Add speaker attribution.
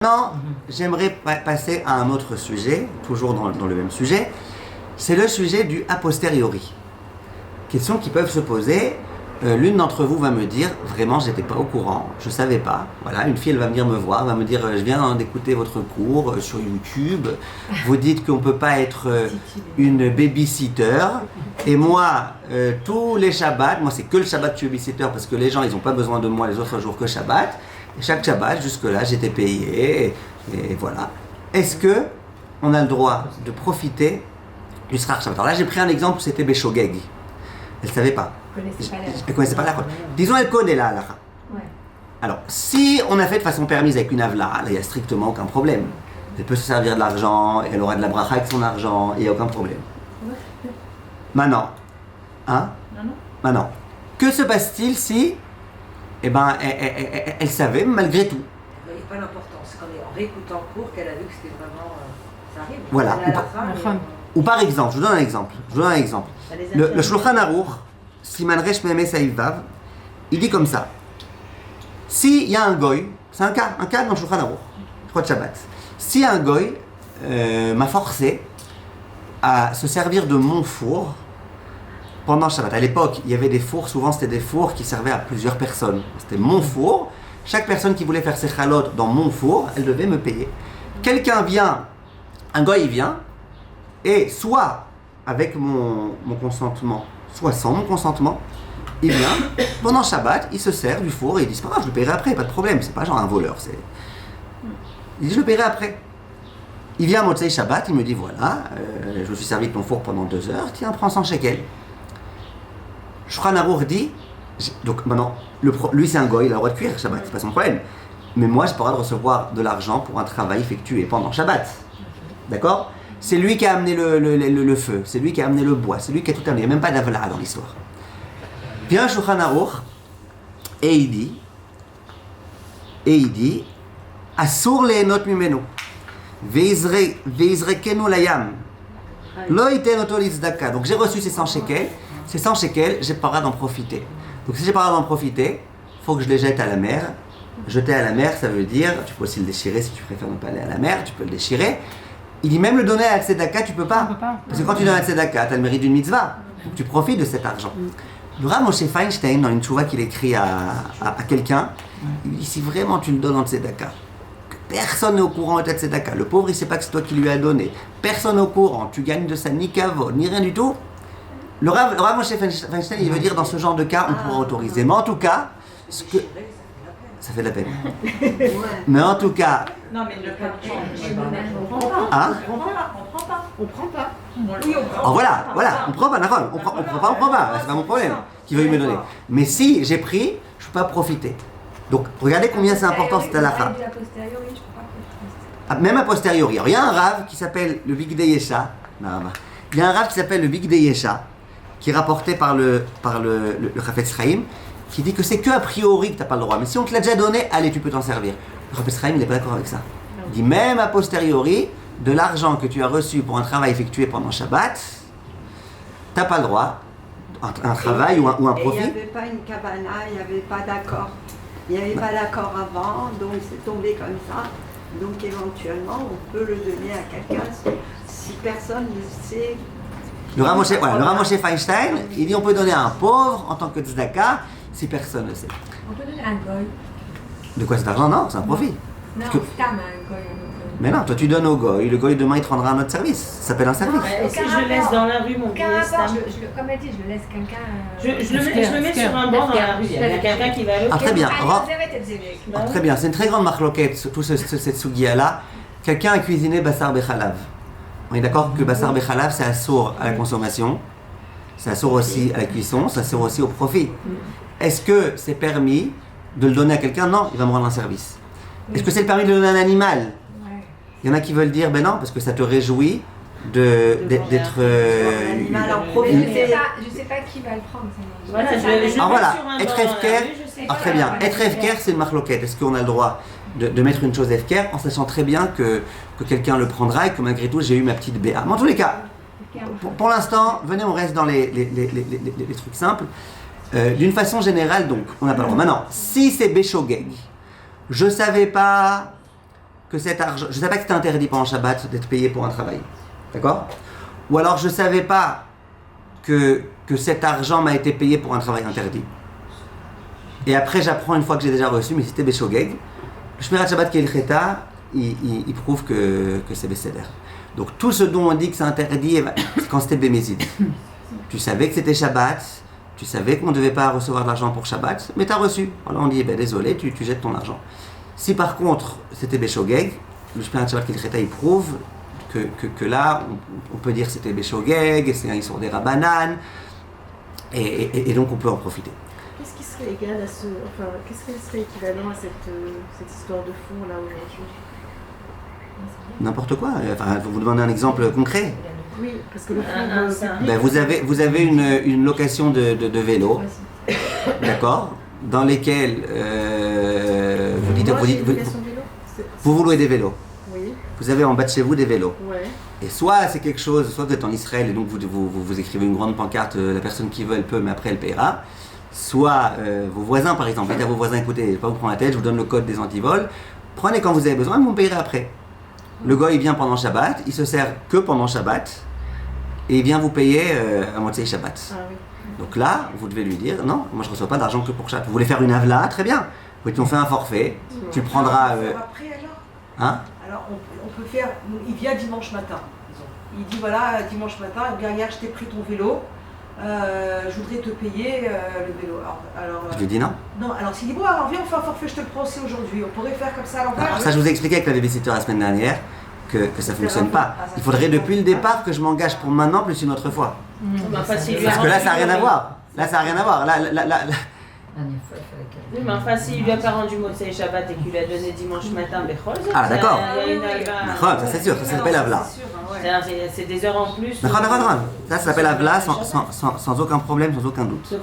Speaker 1: Maintenant, j'aimerais passer à un autre sujet, toujours dans le même sujet. C'est le sujet du a posteriori. Questions qui peuvent se poser. L'une d'entre vous va me dire, vraiment, j'étais pas au courant, je savais pas. Voilà, une fille, elle va venir me voir, va me dire, je viens d'écouter votre cours sur YouTube. Vous dites qu'on peut pas être une babysitter. Et moi, tous les Shabbats, moi c'est que le Shabbat que je suis babysitter parce que les gens, ils ont pas besoin de moi les autres jours que Shabbat. Et chaque Shabbat, jusque-là, j'étais payé. Et voilà. Est-ce que on a le droit de profiter du Srar Shabbat? Alors là, j'ai pris un exemple où c'était Béchogeg. Elle ne savait pas. Elle connaissait pas la halakha. Disons, elle connaît la halakha. Ouais. Alors, si on a fait de façon permise avec une avla, là, il n'y a strictement aucun problème. Elle peut se servir de l'argent, et elle aura de la bracha avec son argent, il n'y a aucun problème. Maintenant, Maintenant, que se passe-t-il si, elle savait malgré tout?
Speaker 2: Il n'y a pas l'importance. C'est en réécoutant le cours qu'elle a vu que c'était vraiment... ça arrive.
Speaker 1: Voilà. Ou par exemple, je vous donne un exemple. Le Shulchan Aruch, Siman Resh Meme Saïf Vav, il dit comme ça. S'il y a un goy, c'est un cas dans le Shulchan Aruch, je crois de Shabbat. Si un goy m'a forcé à se servir de mon four pendant Shabbat. À l'époque, il y avait des fours, souvent c'était des fours qui servaient à plusieurs personnes. C'était mon four. Chaque personne qui voulait faire ses chalotes dans mon four, elle devait me payer. Quelqu'un vient, un goy il vient, et soit avec mon consentement, soit sans mon consentement, il vient, pendant Shabbat, il se sert du four et il dit, c'est pas grave, je le paierai après, pas de problème, c'est pas genre un voleur, il dit, je le paierai après. Il vient à Motzei Shabbat, il me dit, voilà, je me suis servi de ton four pendant 2 heures, tiens, prends 100 shekels. Shulchan Aruch dit, donc maintenant, lui c'est un goy, il a le droit de cuire Shabbat, c'est pas son problème. Mais moi, j'ai pas le droit de recevoir de l'argent pour un travail effectué pendant Shabbat. D'accord? C'est lui qui a amené le feu, c'est lui qui a amené le bois, c'est lui qui a tout amené. Il n'y a même pas d'avla dans l'histoire. Vient Shulchan Aruch et il dit, Asur lehenot mimenu, veizrekenu layam, lo iten oto litzedaka. Donc j'ai reçu ces 100 shekels, j'ai pas le droit d'en profiter. Donc si j'ai pas le droit d'en profiter, il faut que je les jette à la mer. Jeter à la mer, ça veut dire, tu peux aussi le déchirer si tu préfères ne pas aller à la mer, tu peux le déchirer. Il dit même le donner à la tzedaka, tu peux pas. Parce que quand tu donnes à la tzedaka, tu as le mérite d'une mitzvah. Donc tu profites de cet argent. Le Rav Moshe Feinstein, dans une tchouva qu'il écrit à quelqu'un, il dit si vraiment tu le donnes en tzedaka, que personne n'est au courant de ta tzedaka, le pauvre il sait pas que c'est toi qui lui as donné, personne n'est au courant, tu gagnes de ça ni kavod, ni rien du tout. Le Rav Moshe Feinstein, il veut dire dans ce genre de cas, on pourra autoriser. Mais en tout cas, ça fait de la peine. Mais en tout cas...
Speaker 2: Non, mais le
Speaker 1: Hein?
Speaker 2: On prend pas.
Speaker 1: Oui, on prend. Oh, voilà, on prend pas, d'accord. On prend pas, c'est pas mon problème qu'il veuille me donner. Mais si j'ai pris, je peux pas profiter. Donc, regardez combien c'est important cette halakha. Même a posteriori. Alors, il y a un rave qui s'appelle le Bigdei Yesha. Il y a un rave qui s'appelle le Bigdei Yesha, qui est rapporté par le Chafetz Chaim, qui dit que c'est que a priori que tu n'as pas le droit. Mais si on te l'a déjà donné, allez, tu peux t'en servir. Le Chafetz Chaim, il n'est pas d'accord avec ça. Il dit même a posteriori, de l'argent que tu as reçu pour un travail effectué pendant Shabbat, tu n'as pas le droit, un travail ou un profit.
Speaker 3: Il n'y avait pas une cabana, il n'y avait pas d'accord. Il n'y avait pas d'accord avant, donc c'est tombé comme ça. Donc éventuellement, on peut le donner à quelqu'un si personne ne sait.
Speaker 1: Le Rav Moshe Feinstein, il dit on peut donner à un pauvre en tant que tzedaka si personne ne sait.
Speaker 4: On peut donner à un goy.
Speaker 1: De quoi cet argent? Non, c'est un profit.
Speaker 4: Non, c'est comme un goy.
Speaker 1: Mais non, toi tu donnes au goy, le goy demain il te rendra un autre service. Ça s'appelle un service.
Speaker 2: Et si je le laisse dans la rue, mon
Speaker 4: Aucun rapport, comme elle dit, je le laisse quelqu'un.
Speaker 2: Je le mets sur un banc dans la rue. Il y a quelqu'un qui va aller.
Speaker 1: Ah, très bien. Très bien, c'est une très grande marloquette, tout cette sugia-là. Quelqu'un a cuisiné Bassar Bechalav. On est d'accord que Bassar Bechalav, c'est assourd à la consommation, c'est assourd aussi à la cuisson, c'est assourd aussi au profit. Est-ce que c'est permis de le donner à quelqu'un? Non, il va me rendre un service. Est-ce que c'est permis de le donner à un animal? Il y en a qui veulent dire, ben non, parce que ça te réjouit d'être...
Speaker 3: Animal en profit.
Speaker 4: Je sais pas qui va le prendre.
Speaker 1: Voilà, être efker, très bien. Être efker, c'est une marloquette. Est-ce qu'on a le droit de mettre une chose efker en sachant très bien que quelqu'un le prendra et que malgré tout j'ai eu ma petite BA? Mais en tous les cas, pour l'instant, venez, on reste dans les trucs simples. D'une façon générale, donc, on n'a pas le droit. Maintenant, si c'est Béchogeg, je savais pas que cet argent, je ne savais pas que c'était interdit pendant Shabbat d'être payé pour un travail. D'accord? Ou alors je ne savais pas que cet argent m'a été payé pour un travail interdit. Et après j'apprends une fois que j'ai déjà reçu, mais c'était Beshogeg. Le Shmirat Shabbat qui est le Cheta, il prouve que c'est Besséder. Donc tout ce dont on dit que c'est interdit, c'est quand c'était Bémézid. Tu savais que c'était Shabbat, tu savais qu'on ne devait pas recevoir de l'argent pour Shabbat, mais tu as reçu. Alors on dit, désolé, tu jettes ton argent. Si par contre c'était Beshogeg, le Shmirat Shabbat qui est le Cheta, il prouve que là, on peut dire que c'était Beshogeg, c'est un Issour des Rabbanan, et donc on peut en profiter.
Speaker 5: Qu'est-ce qui serait égal à qu'est-ce qui serait équivalent à cette histoire de fond là aujourd'hui?
Speaker 1: N'importe quoi. Enfin, vous demandez un exemple concret.
Speaker 5: Oui, parce que le fond
Speaker 1: vous avez une location de vélo, d'accord, dans lesquels vous louez des vélos.
Speaker 5: Oui.
Speaker 1: Vous avez en bas de chez vous des vélos.
Speaker 5: Ouais.
Speaker 1: Et soit c'est quelque chose, soit vous êtes en Israël et donc vous écrivez une grande pancarte, la personne qui veut elle peut, mais après elle paiera. Soit vos voisins par exemple, dites à vos voisins, écoutez, je ne vais pas vous prendre la tête, je vous donne le code des antivols, prenez quand vous avez besoin, mais vous me payerez après. Le gars il vient pendant Shabbat, il se sert que pendant Shabbat, et il vient vous payer à moitié Shabbat.
Speaker 5: Ah, oui.
Speaker 1: Donc là, vous devez lui dire, non, moi je ne reçois pas d'argent que pour Shabbat. Vous voulez faire une avla, très bien. Oui, on fait un forfait, tu prendras...
Speaker 2: Après alors
Speaker 1: hein?
Speaker 2: Alors on peut faire, il vient dimanche matin, disons. Il dit voilà, dimanche matin, eh bien, hier je t'ai pris ton vélo, je voudrais te payer le vélo. Alors,
Speaker 1: Je lui dis non.
Speaker 2: non, alors s'il dit bon alors viens on fait un forfait, je te le prends aussi aujourd'hui, on pourrait faire comme ça à l'envers.
Speaker 1: Alors ça je vous ai expliqué avec la babysitter la semaine dernière, que ça ne fonctionne pas. Il faudrait depuis le départ que je m'engage pour maintenant plus une autre fois. Parce que là ça n'a rien à voir. Là ça n'a rien à voir.
Speaker 6: Oui, mais enfin, s'il lui a pas rendu Motsei Shabbat et qu'il lui a donné dimanche matin,
Speaker 1: ah d'accord.
Speaker 6: il y a une avla.
Speaker 1: Ça c'est sûr, ça s'appelle avla.
Speaker 6: C'est des heures en plus.
Speaker 1: Ça s'appelle avla sans aucun problème, sans aucun doute.
Speaker 6: Donc